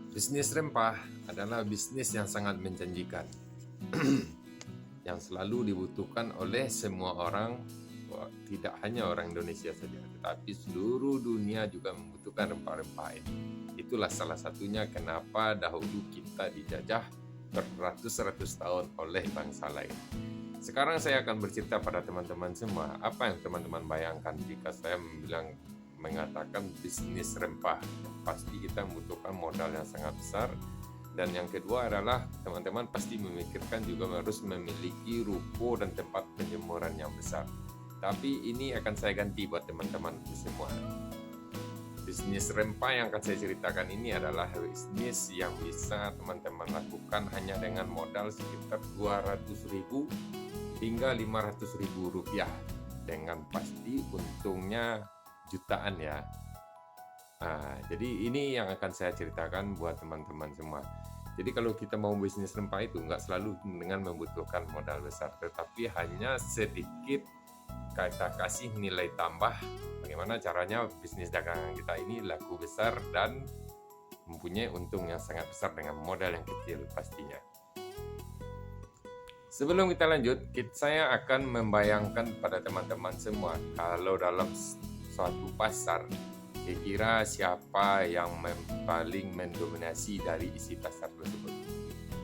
Bisnis rempah adalah bisnis yang sangat menjanjikan, yang selalu dibutuhkan oleh semua orang, tidak hanya orang Indonesia saja, tetapi seluruh dunia juga membutuhkan rempah-rempah ini. Itulah salah satunya kenapa dahulu kita dijajah beratus-ratus tahun oleh bangsa lain. Sekarang saya akan bercerita pada teman-teman semua, apa yang teman-teman bayangkan jika saya mengatakan bisnis rempah. Pasti kita membutuhkan modal yang sangat besar. Dan yang kedua adalah teman-teman pasti memikirkan juga harus memiliki ruko dan tempat penjemuran yang besar. Tapi ini akan saya ganti buat teman-teman semua. Bisnis rempah yang akan saya ceritakan ini adalah bisnis yang bisa teman-teman lakukan hanya dengan modal sekitar 200.000 hingga 500.000 rupiah. Dengan pasti untungnya jutaan ya. Jadi ini yang akan saya ceritakan buat teman-teman semua. Jadi kalau kita mau bisnis rempah itu nggak selalu dengan membutuhkan modal besar, tetapi hanya sedikit kita kasih nilai tambah. Bagaimana caranya bisnis dagangan kita ini laku besar dan mempunyai untung yang sangat besar dengan modal yang kecil pastinya. Sebelum kita lanjut, saya akan membayangkan pada teman-teman semua kalau dalam suatu pasar, kira-kira siapa yang paling mendominasi dari isi pasar tersebut.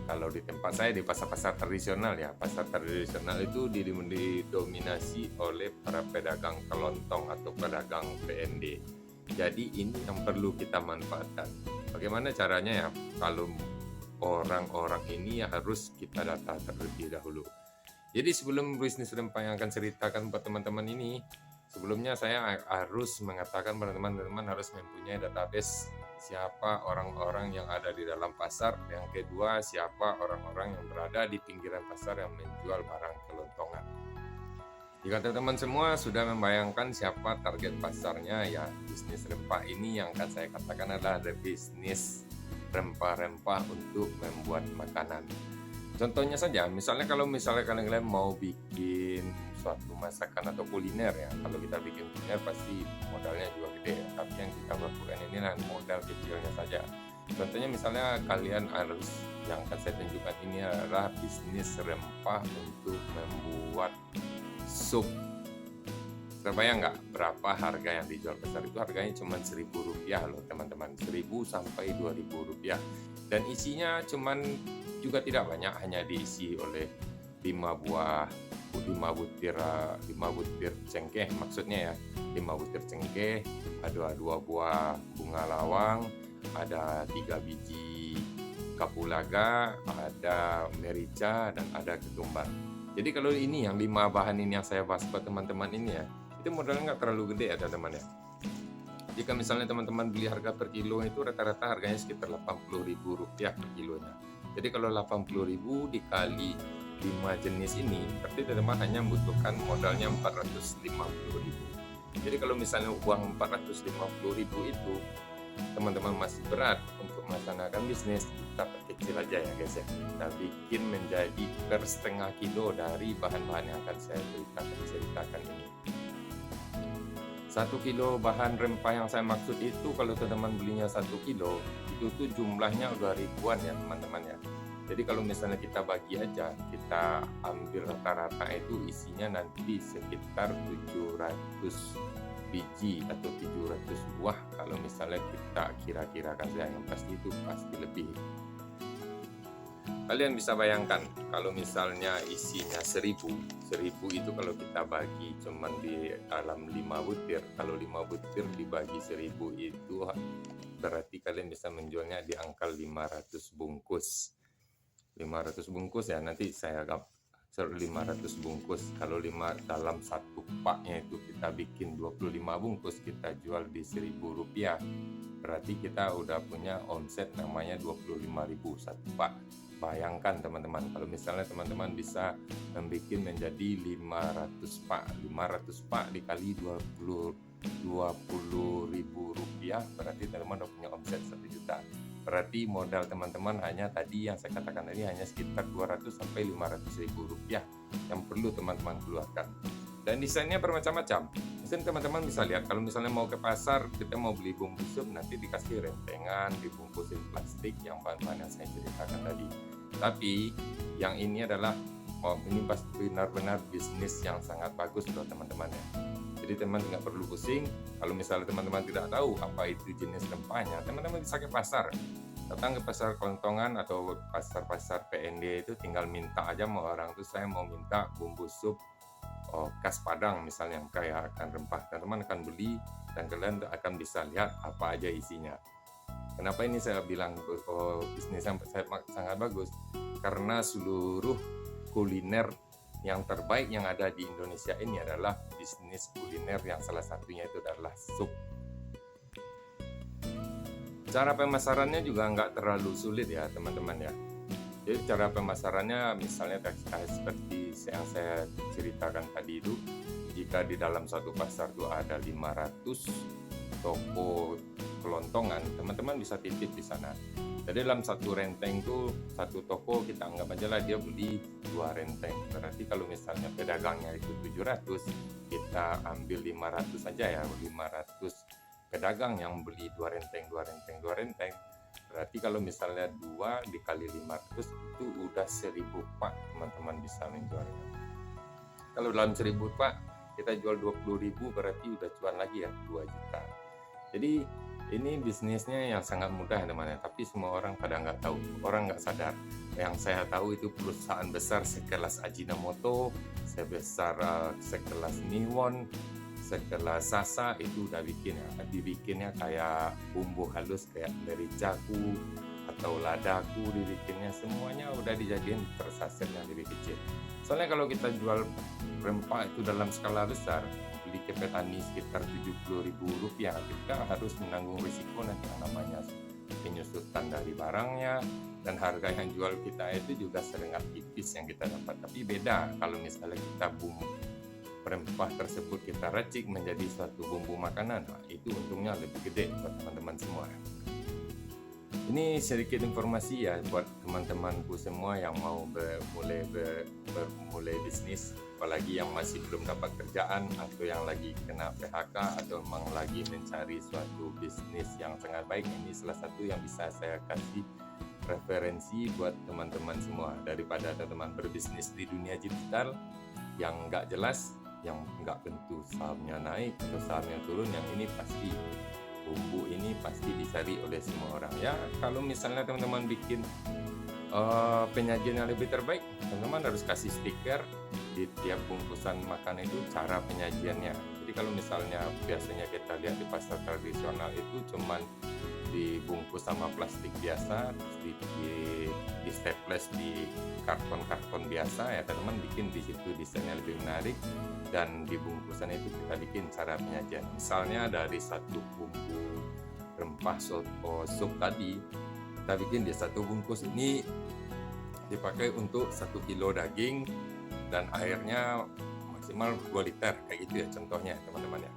Kalau di tempat saya, di pasar-pasar tradisional ya, pasar tradisional itu didominasi oleh para pedagang kelontong atau pedagang PND. Jadi ini yang perlu kita manfaatkan. Bagaimana caranya ya? Kalau orang-orang ini harus kita data terlebih dahulu. Jadi sebelum bisnis rempah yang akan ceritakan buat teman-teman ini, sebelumnya saya harus mengatakan pada teman-teman harus mempunyai database siapa orang-orang yang ada di dalam pasar. Yang kedua, siapa orang-orang yang berada di pinggiran pasar yang menjual barang kelontongan. Jika teman-teman semua sudah membayangkan siapa target pasarnya, ya bisnis rempah ini yang akan saya katakan adalah bisnis rempah-rempah untuk membuat makanan. Contohnya saja, misalnya kalian mau bikin suatu masakan atau kuliner ya, kalau kita bikin kuliner pasti modalnya juga gede, tapi yang kita lakukan ini modal kecilnya saja. Contohnya misalnya kalian harus, yang akan saya tunjukkan ini adalah bisnis rempah untuk membuat sup. Terbayang nggak berapa harga yang dijual pasar itu? Harganya cuma Rp1.000 loh teman-teman, 1.000 sampai Rp2.000. Dan isinya cuman juga tidak banyak, hanya diisi oleh 5 butir cengkeh, maksudnya ya 5 butir cengkeh, ada 2 buah bunga lawang, ada 3 biji kapulaga, ada merica, dan ada ketumbar. Jadi kalau ini yang 5 bahan ini yang saya bahas buat teman-teman ini ya, itu modalnya nggak terlalu gede ya teman-teman ya. Jika misalnya teman-teman beli harga per kilo itu rata-rata harganya sekitar Rp80.000 per kilonya. Jadi kalau 80.000 dikali 5 jenis ini, berarti teman-teman hanya membutuhkan modalnya 450.000. Jadi kalau misalnya uang 450.000 itu teman-teman masih berat untuk melaksanakan bisnis, kita perkecil aja ya guys ya. Kita bikin menjadi per setengah kilo dari bahan-bahan yang akan saya ceritakan ini. 1 kilo bahan rempah yang saya maksud itu, kalau teman-teman belinya 1 kilo, itu tuh jumlahnya udah ribuan ya teman-teman ya. Jadi kalau misalnya kita bagi aja, kita ambil rata-rata itu isinya nanti sekitar 700 biji atau 700 buah. Kalau misalnya kita kira-kirakan saja, yang pasti itu pasti lebih. Kalian bisa bayangkan kalau misalnya isinya 1.000 itu kalau kita bagi cuman di dalam 5 butir, kalau 5 butir dibagi 1.000 itu berarti kalian bisa menjualnya di angka 500 bungkus. 500 bungkus ya, nanti saya anggap 500 bungkus. Kalau dalam satu paknya itu kita bikin 25 bungkus, kita jual di Rp1.000, berarti kita udah punya omset namanya 25.000 satu pak. Bayangkan teman-teman, kalau misalnya teman-teman bisa membuat menjadi 500 pak, 500 pak dikali 20.000 rupiah, berarti teman-teman udah punya omset 1 juta. Berarti modal teman-teman hanya tadi yang saya katakan tadi hanya sekitar 200 sampai 500.000 rupiah yang perlu teman-teman keluarkan. Dan desainnya bermacam-macam. Mungkin teman-teman bisa lihat kalau misalnya mau ke pasar, kita mau beli bumbu sup, nanti dikasih rentengan, dibungkusin plastik yang bahan-bahan yang saya ceritakan tadi. Tapi yang ini adalah ini pasti benar-benar bisnis yang sangat bagus loh teman-teman ya. Jadi teman nggak perlu pusing. Kalau misalnya teman-teman tidak tahu apa itu jenis rempahnya, teman-teman bisa ke pasar. Datang ke pasar kelontongan atau pasar-pasar PND itu tinggal minta aja sama orang tuh, saya mau minta bumbu sup khas Padang misalnya, kayak akan rempah. Teman-teman akan beli dan kalian akan bisa lihat apa aja isinya. Kenapa ini saya bilang bisnis yang sangat bagus? Karena seluruh kuliner yang terbaik yang ada di Indonesia ini adalah bisnis kuliner yang salah satunya itu adalah sup. Cara pemasarannya juga nggak terlalu sulit ya teman-teman ya. Jadi cara pemasarannya misalnya seperti yang saya ceritakan tadi itu, jika di dalam satu pasar itu ada 500 toko kelontongan, teman-teman bisa titip di sana. Jadi dalam satu renteng itu, satu toko kita anggap aja lah dia beli 2 renteng. Berarti kalau misalnya pedagangnya itu 700, kita ambil 500 saja ya, 500 pedagang yang beli 2 renteng. Berarti kalau misalnya 2 dikali 500 itu udah 1000 pak teman-teman bisa menjualnya. Kalau dalam 1000 pak kita jual 20.000 berarti udah cuan lagi ya 2 juta. Jadi ini bisnisnya yang sangat mudah ya teman-teman, tapi semua orang pada nggak tahu, orang nggak sadar. Yang saya tahu itu perusahaan besar sekelas Ajinomoto, sekelas Niwon, sekelas Sasa itu udah dibikinnya kayak bumbu halus kayak mericaku atau ladaku, dibikinnya semuanya udah dijadiin tersaset yang lebih kecil. Soalnya kalau kita jual rempah itu dalam skala besar, beli ke petani sekitar Rp70.000, kita harus menanggung risiko nanti yang namanya penyusutan dari barangnya, dan harga yang jual kita itu juga sangat tipis yang kita dapat. Tapi beda kalau misalnya kita bumbu rempah tersebut kita racik menjadi suatu bumbu makanan, nah, itu untungnya lebih gede buat teman-teman semua. Ini sedikit informasi ya buat teman-temanku semua yang mau bermulai bisnis, apalagi yang masih belum dapat kerjaan atau yang lagi kena PHK atau memang lagi mencari suatu bisnis yang sangat baik. Ini salah satu yang bisa saya kasih referensi buat teman-teman semua, daripada teman-teman berbisnis di dunia digital yang nggak jelas, yang nggak tentu sahamnya naik atau sahamnya turun. Yang ini pasti bumbu ini pasti dicari oleh semua orang ya. Kalau misalnya teman-teman bikin penyajian yang lebih terbaik, teman-teman harus kasih stiker di tiap bungkusan makan itu cara penyajiannya. Jadi kalau misalnya biasanya kita lihat di pasar tradisional itu cuman dibungkus sama plastik biasa, terus di staples di karton-karton biasa ya, teman-teman bikin di situ desainnya lebih menarik, dan di bungkusan itu kita bikin cara penyajian. Misalnya dari satu bumbu rempah soto sup tadi, kita bikin di satu bungkus ini dipakai untuk 1 kilo daging dan airnya maksimal 2 liter kayak gitu ya contohnya teman-teman ya.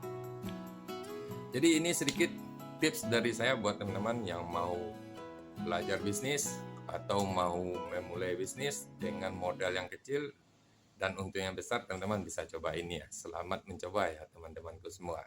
Jadi ini sedikit tips dari saya buat teman-teman yang mau belajar bisnis atau mau memulai bisnis dengan modal yang kecil dan untung yang besar. Teman-teman bisa coba ini ya. Selamat mencoba ya teman-temanku semua.